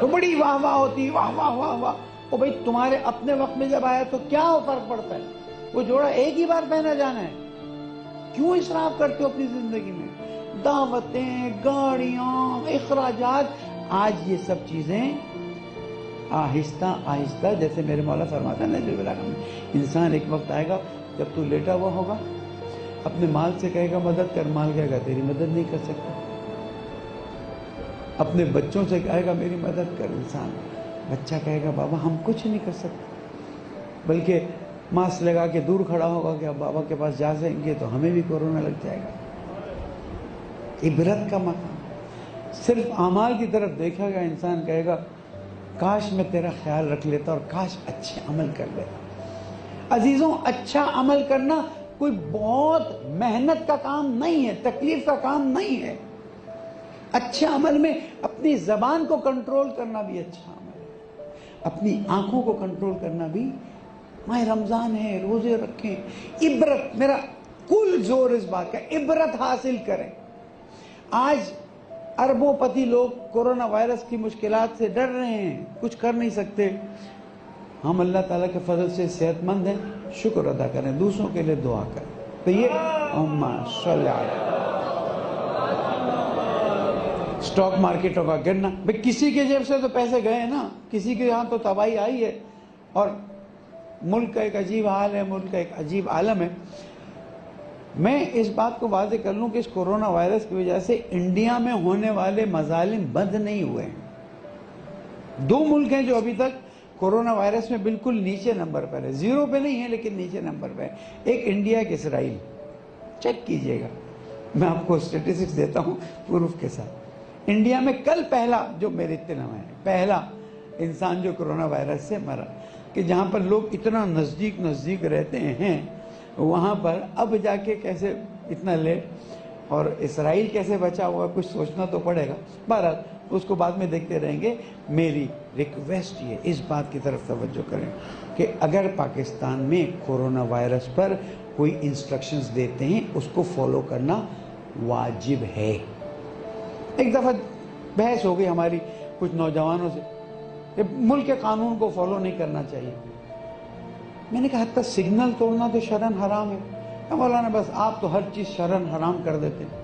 تو بڑی واہ واہ ہوتی، واہ واہ واہ واہ. او بھائی تمہارے اپنے وقت میں جب آیا تو کیا فرق پڑتا ہے؟ وہ جوڑا ایک ہی بار پہنا جانا ہے. کیوں اسراف کرتے ہو اپنی زندگی میں؟ دعوتیں، گاڑیاں، اخراجات. آج یہ سب چیزیں آہستہ آہستہ، جیسے میرے مولا فرماتا ہے نا، انسان ایک وقت آئے گا جب تو لیٹا ہوا ہوگا، اپنے مال سے کہے گا مدد کر، مال کہے گا تیری مدد نہیں کر سکتا. اپنے بچوں سے کہے گا میری مدد کر، انسان بچہ کہے گا بابا ہم کچھ نہیں کر سکتے، بلکہ ماسک لگا کے دور کھڑا ہوگا کہ اب بابا کے پاس جا سکیں گے تو ہمیں بھی کورونا لگ جائے گا. عبرت کا مقام. صرف اعمال کی طرف دیکھا گا، انسان کہے گا کاش میں تیرا خیال رکھ لیتا اور کاش اچھے عمل کر لیتا. عزیزوں، اچھا عمل کرنا کوئی بہت محنت کا کام نہیں ہے، تکلیف کا کام نہیں ہے. اچھے عمل میں اپنی زبان کو کنٹرول کرنا بھی اچھا عمل ہے، اپنی آنکھوں کو کنٹرول کرنا بھی. ماہ رمضان ہے، روزے رکھیں. عبرت، میرا کل زور اس بات کا، عبرت حاصل کریں. آج اربوں پتی لوگ کورونا وائرس کی مشکلات سے ڈر رہے ہیں، کچھ کر نہیں سکتے. ہم اللہ تعالیٰ کے فضل سے صحت مند ہیں، شکر ادا کریں، دوسروں کے لیے دعا کریں. تو یہ اسٹاک مارکیٹوں کا گرنا، بھئی کسی کے جیب سے تو پیسے گئے نا، کسی کے یہاں تو تباہی آئی ہے، اور ملک کا ایک عجیب حال ہے، ملک کا ایک عجیب عالم ہے. میں اس بات کو واضح کر لوں کہ اس کورونا وائرس کی وجہ سے انڈیا میں ہونے والے مظالم بند نہیں ہوئے ہیں. 2 ملک ہیں جو ابھی تک کورونا وائرس میں بالکل نیچے نمبر پر ہے، 0 پہ نہیں ہے لیکن نیچے نمبر پہ ہے. ایک انڈیا، ایک اسرائیل. چیک کیجئے گا، میں آپ کو اسٹیٹسٹکس دیتا ہوں پروف کے ساتھ. انڈیا میں کل پہلا، جو میرے اطلاع میں ہے، پہلا انسان جو کورونا وائرس سے مرا، کہ جہاں پر لوگ اتنا نزدیک رہتے ہیں وہاں پر اب جا کے کیسے اتنا لیٹ. اور اسرائیل کیسے بچا ہوا، کچھ سوچنا تو پڑے گا. بہرحال اس کو بعد میں دیکھتے رہیں گے. میری ریکویسٹ یہ اس بات کی طرف توجہ کریں کہ اگر پاکستان میں کورونا وائرس پر کوئی انسٹرکشنز دیتے ہیں اس کو فالو کرنا واجب ہے. ایک دفعہ بحث ہو گئی ہماری کچھ نوجوانوں سے کہ ملک کے قانون کو فالو نہیں کرنا چاہیے. میں نے کہا حتیٰ سگنل توڑنا تو شرعاً حرام ہے. مولانا بس آپ تو ہر چیز شرعاً حرام کر دیتے ہیں.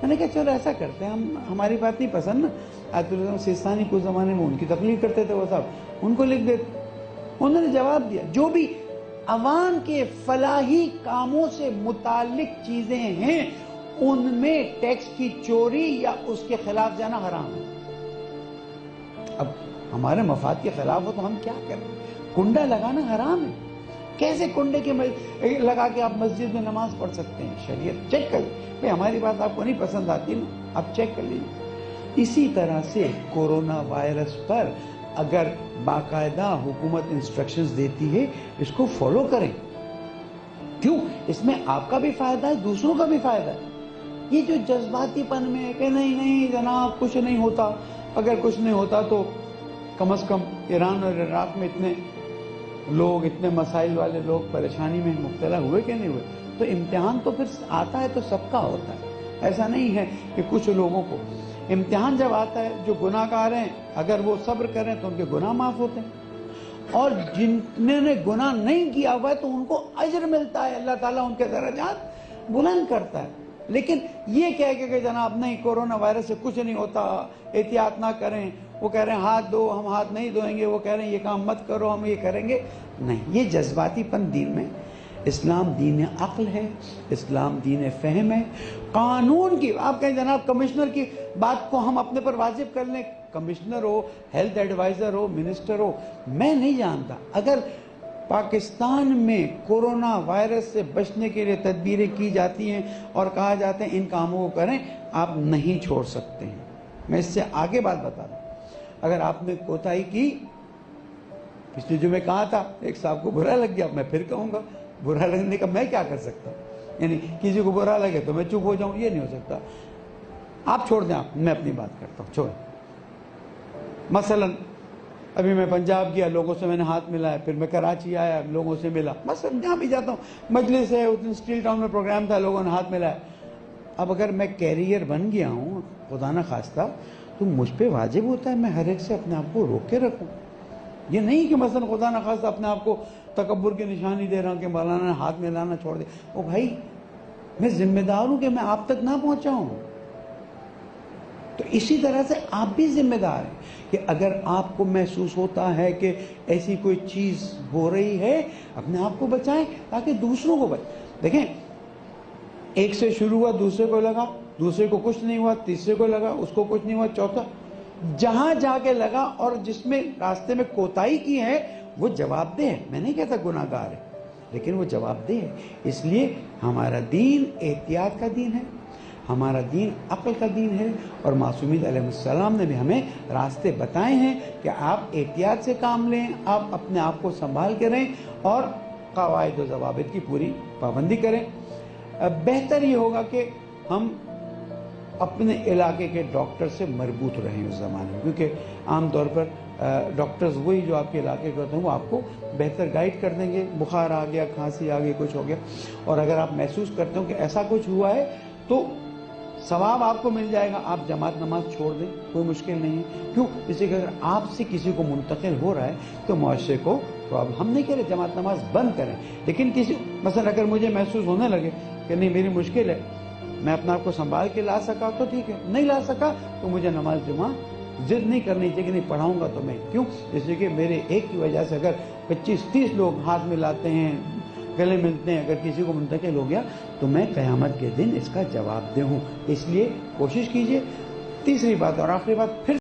میں نے کہا چلو ایسا کرتے ہیں، ہماری بات نہیں پسند نا. آیت اللہ سیستانی کو زمانے میں ان کی تقلید کرتے تھے، وہ صاحب ان کو لکھ دیتے. انہوں نے جواب دیا جو بھی عوام کے فلاحی کاموں سے متعلق چیزیں ہیں ان میں ٹیکس کی چوری یا اس کے خلاف جانا حرام ہے. اب ہمارے مفاد کے خلاف ہو تو ہم کیا کریں؟ کنڈا لگانا حرام ہے. کیسے کنڈے کے لگا کے آپ مسجد میں نماز پڑھ سکتے ہیں؟ شریعت چیک کر بھئی، ہماری بات آپ کو نہیں پسند آتی نا، آپ چیک کر لیجیے. اسی طرح سے کورونا وائرس پر اگر باقاعدہ حکومت انسٹرکشنز دیتی ہے اس کو فالو کریں. کیوں؟ اس میں آپ کا بھی فائدہ ہے، دوسروں کا بھی فائدہ ہے. یہ جو جذباتی پن میں کہ نہیں جناب کچھ نہیں ہوتا، اگر کچھ نہیں ہوتا تو کم از کم ایران اور عراق میں اتنے لوگ، اتنے مسائل والے لوگ پریشانی میں مبتلا ہوئے کہ نہیں ہوئے. تو امتحان تو پھر آتا ہے تو سب کا ہوتا ہے. ایسا نہیں ہے کہ کچھ لوگوں کو. امتحان جب آتا ہے جو گناہ گار ہیں اگر وہ صبر کریں تو ان کے گناہ معاف ہوتے ہیں، اور جنہوں نے گناہ نہیں کیا ہوا ہے تو ان کو اجر ملتا ہے، اللہ تعالیٰ ان کے درجات بلند کرتا ہے. لیکن یہ کہہ کے کہ جناب نہیں کورونا وائرس سے کچھ نہیں ہوتا، احتیاط نہ کریں، وہ کہہ رہے ہیں ہاتھ دو، ہم ہاتھ نہیں دھوئیں گے، وہ کہہ رہے ہیں یہ کام مت کرو، ہم یہ کریں گے. نہیں، یہ جذباتی پن دین میں. اسلام دین عقل ہے، اسلام دین فہم ہے. قانون کی آپ کہیں جناب کمشنر کی بات کو ہم اپنے پر واجب کر لیں. کمشنر ہو، ہیلتھ ایڈوائزر ہو، منسٹر ہو، میں نہیں جانتا. اگر پاکستان میں کورونا وائرس سے بچنے کے لیے تدبیریں کی جاتی ہیں اور کہا جاتا ہے ان کاموں کو کریں، آپ نہیں چھوڑ سکتے ہیں. میں اس سے آگے بات بتا دوں، اگر آپ نے کوتاہی کی، پچھلے جو میں کہا تھا ایک صاحب کو برا لگ گیا، میں پھر کہوں گا برا لگنے کا میں کیا کر سکتا ہوں؟ یعنی کسی کو برا لگے تو میں چپ ہو جاؤں؟ یہ نہیں ہو سکتا. آپ چھوڑ دیں، آپ، میں اپنی بات کرتا ہوں. چھوڑیں. مثلا ابھی میں پنجاب گیا، لوگوں سے میں نے ہاتھ ملایا، پھر میں کراچی آیا، لوگوں سے ملا. مثلا جہاں بھی جاتا ہوں، مجلس ہے، اسٹیل ٹاؤن میں پروگرام تھا، لوگوں نے ہاتھ ملایا. اب اگر میں کیریئر بن گیا ہوں خدا نہ خواستہ تو مجھ پہ واجب ہوتا ہے میں ہر ایک سے اپنے آپ کو روک کے رکھوں. یہ نہیں کہ مثلا خدا نخواستہ اپنے آپ کو تکبر کی نشانی دے رہا ہوں کہ مولانا نے ہاتھ میں لانا چھوڑ دے. او بھائی میں ذمہ دار ہوں کہ میں آپ تک نہ پہنچاؤں. تو اسی طرح سے آپ بھی ذمہ دار ہیں کہ اگر آپ کو محسوس ہوتا ہے کہ ایسی کوئی چیز ہو رہی ہے اپنے آپ کو بچائیں تاکہ دوسروں کو دیکھیں. ایک سے شروع ہوا, دوسرے کو لگا, دوسرے کو کچھ نہیں ہوا, تیسرے کو لگا, اس کو کچھ نہیں ہوا, چوتھا جہاں جا کے لگا. اور جس میں راستے میں کوتاہی کی ہے وہ جواب دہ ہے. میں نہیں کہتا گناہ گار ہے, لیکن وہ جواب دہ ہے. اس لیے ہمارا دین احتیاط کا دین ہے, ہمارا دین عقل کا دین ہے, اور معصومین علیہ السلام نے بھی ہمیں راستے بتائے ہیں کہ آپ احتیاط سے کام لیں, آپ اپنے آپ کو سنبھال کے رہیں اور قواعد و ضوابط کی پوری پابندی کریں. بہتر یہ ہوگا کہ ہم اپنے علاقے کے ڈاکٹر سے مربوط رہیں اس زمانے میں, کیونکہ عام طور پر ڈاکٹرز وہی جو آپ کے علاقے کے ہوتے ہیں وہ آپ کو بہتر گائیڈ کر دیں گے. بخار آ گیا, کھانسی آ گئی, کچھ ہو گیا, اور اگر آپ محسوس کرتے ہو کہ ایسا کچھ ہوا ہے تو ثواب آپ کو مل جائے گا. آپ جماعت نماز چھوڑ دیں, کوئی مشکل نہیں ہے. کیوں؟ اس لیے کہ اگر آپ سے کسی کو منتقل ہو رہا ہے تو معاشرے کو, تو اب ہم نہیں کہہ رہے جماعت نماز بند کریں, لیکن کسی مثلا اگر مجھے محسوس ہونے لگے کہ نہیں میری مشکل ہے, میں اپنے آپ کو سنبھال کے لا سکا تو ٹھیک ہے, نہیں لا سکا تو مجھے نماز جمعہ ضد نہیں کرنی چاہیے کہ نہیں پڑھاؤں گا تو میں. کیوں؟ اس لیے کہ میرے ایک کی وجہ سے اگر 25-30 لوگ ہاتھ ملاتے ہیں, گلے ملتے ہیں, اگر کسی کو منتقل ہو گیا تو میں قیامت کے دن اس کا جواب دہ ہوں. اس لیے کوشش کیجئے. تیسری بات اور آخری بات, پھر